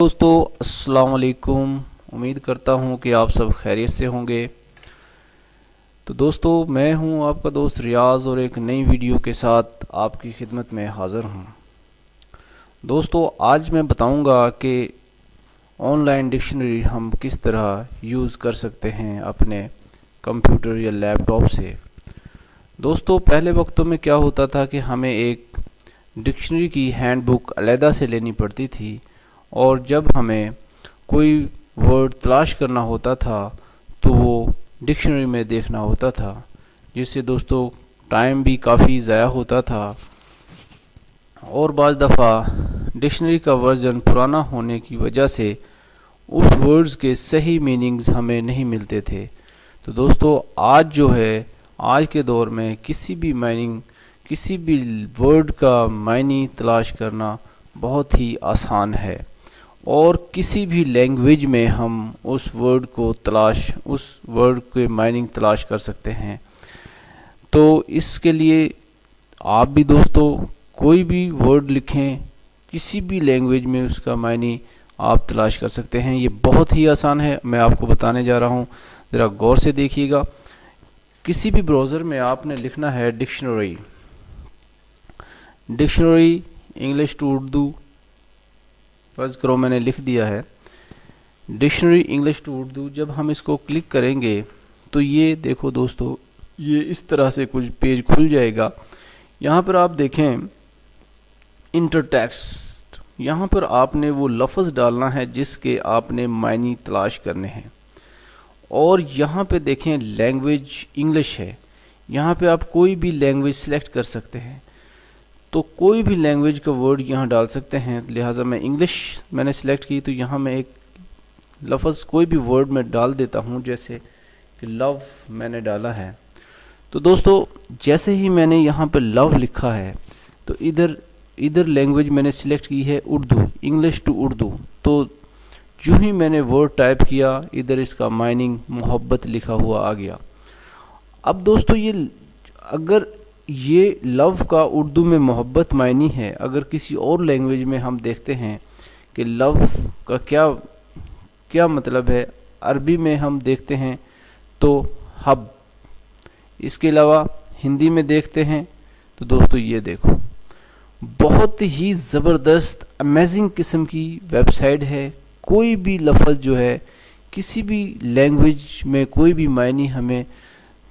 दोस्तों अस्सलाम वालेकुम। उम्मीद करता हूँ कि आप सब खैरियत से होंगे। तो दोस्तों मैं हूँ आपका दोस्त रियाज़ और एक नई वीडियो के साथ आपकी खिदमत में हाज़िर हूँ। दोस्तों आज मैं बताऊँगा कि ऑनलाइन डिक्शनरी हम किस तरह यूज़ कर सकते हैं अपने कंप्यूटर या लैपटॉप से। दोस्तों पहले वक्तों में क्या होता था कि हमें एक डिक्शनरी की हैंडबुक अलहदा से लेनी पड़ती थी और जब हमें कोई वर्ड तलाश करना होता था तो वो डिक्शनरी में देखना होता था, जिससे दोस्तों टाइम भी काफ़ी ज़ाया होता था और बाज़ दफ़ा डिक्शनरी का वर्ज़न पुराना होने की वजह से उस वर्ड्स के सही मीनिंग्स हमें नहीं मिलते थे। तो दोस्तों आज के दौर में किसी भी वर्ड का मायने तलाश करना बहुत ही आसान है और किसी भी लैंग्वेज में हम उस वर्ड के मायनिंग तलाश कर सकते हैं। तो इसके लिए आप भी दोस्तों कोई भी वर्ड लिखें, किसी भी लैंग्वेज में उसका मायने आप तलाश कर सकते हैं। ये बहुत ही आसान है, मैं आपको बताने जा रहा हूँ, ज़रा गौर से देखिएगा। किसी भी ब्राउज़र में आपने लिखना है डिक्शनरी इंग्लिश टू उर्दू। फर्ज करो मैंने लिख दिया है डिक्शनरी इंग्लिश टू उर्दू। जब हम इसको क्लिक करेंगे तो ये देखो दोस्तों, ये इस तरह से कुछ पेज खुल जाएगा। यहाँ पर आप देखें इंटर टेक्स्ट, यहाँ पर आपने वो लफ्ज़ डालना है जिसके आपने मायने तलाश करने हैं और यहाँ पे देखें लैंग्वेज इंग्लिश है। यहाँ पे आप कोई भी लैंग्वेज सेलेक्ट कर सकते हैं, तो कोई भी लैंग्वेज का वर्ड यहाँ डाल सकते हैं। लिहाजा मैं इंग्लिश मैंने सेलेक्ट की, तो यहाँ मैं एक लफ्ज़ कोई भी वर्ड में डाल देता हूँ, जैसे कि लव मैंने डाला है। तो दोस्तों जैसे ही मैंने यहाँ पे लव लिखा है तो इधर लैंग्वेज मैंने सेलेक्ट की है उर्दू, इंग्लिश टू उर्दू। तो जो ही मैंने वर्ड टाइप किया इधर इसका माइनिंग मोहब्बत लिखा हुआ आ गया। अब दोस्तों अगर ये लव का उर्दू में मोहब्बत मायनी है, अगर किसी और लैंग्वेज में हम देखते हैं कि लव का क्या मतलब है, अरबी में हम देखते हैं तो हब, इसके अलावा हिंदी में देखते हैं तो दोस्तों ये देखो बहुत ही ज़बरदस्त अमेजिंग किस्म की वेबसाइट है। कोई भी लफ्ज़ जो है किसी भी लैंग्वेज में कोई भी मायने हमें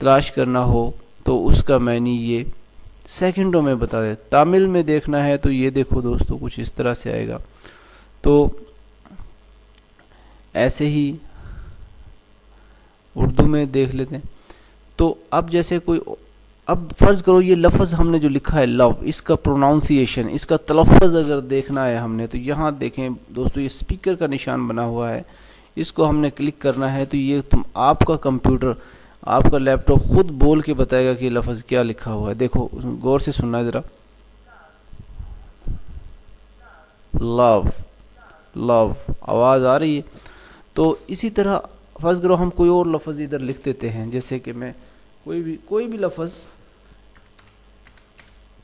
तलाश करना हो तो उसका मायने ये सेकंडों में बता दे। तमिल में देखना है तो ये देखो दोस्तों कुछ इस तरह से आएगा। तो ऐसे ही उर्दू में देख लेते हैं। तो अब अब फर्ज करो ये लफ्ज़ हमने जो लिखा है लव, इसका प्रोनाउंसिएशन, इसका तलफ़्फ़ुज़ अगर देखना है हमने, तो यहाँ देखें दोस्तों ये स्पीकर का निशान बना हुआ है, इसको हमने क्लिक करना है तो ये आपका कंप्यूटर, आपका लैपटॉप खुद बोल के बताएगा कि लफ्ज़ क्या लिखा हुआ है। देखो गौर से सुनना ज़रा, लव आवाज़ आ रही है। तो इसी तरह फर्ज करो हम कोई और लफ्ज़ इधर लिख देते हैं, जैसे कि मैं कोई भी लफ्ज़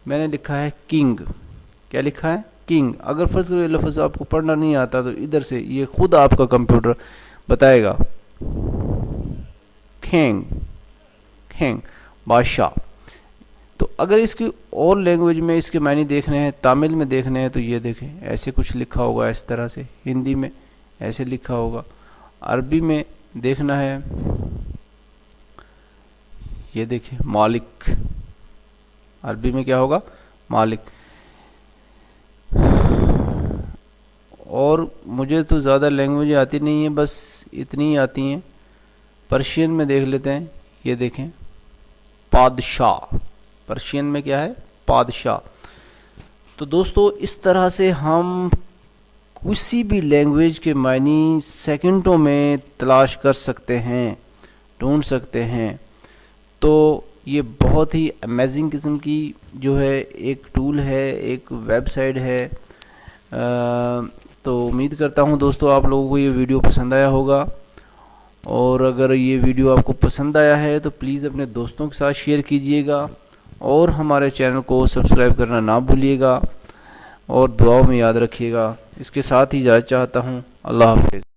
मैंने लिखा है किंग। क्या लिखा है? किंग। अगर फर्ज करो ये लफ्ज़ आपको पढ़ना नहीं आता तो इधर से ये खुद आपका कंप्यूटर बताएगा किंग बादशाह। तो अगर इसकी और लैंग्वेज में इसके मायने देखने हैं, तमिल में देखने हैं, तो ये देखें ऐसे कुछ लिखा होगा इस तरह से, हिंदी में ऐसे लिखा होगा, अरबी में देखना है ये देखें मालिक, अरबी में क्या होगा? मालिक। और मुझे तो ज़्यादा लैंग्वेज आती नहीं है, बस इतनी ही आती हैं। पर्शियन में देख लेते हैं, ये देखें पादशाह, पर्शियन में क्या है? पादशाह। तो दोस्तों इस तरह से हम किसी भी लैंग्वेज के मायने सेकंडों में तलाश कर सकते हैं, ढूंढ सकते हैं। तो ये बहुत ही अमेजिंग किस्म की जो है एक टूल है, एक वेबसाइट है। तो उम्मीद करता हूँ दोस्तों आप लोगों को ये वीडियो पसंद आया होगा, और अगर ये वीडियो आपको पसंद आया है तो प्लीज़ अपने दोस्तों के साथ शेयर कीजिएगा और हमारे चैनल को सब्सक्राइब करना ना भूलिएगा और दुआओं में याद रखिएगा। اس کے ساتھ ہی اجازت چاہتا ہوں۔ اللہ حافظ۔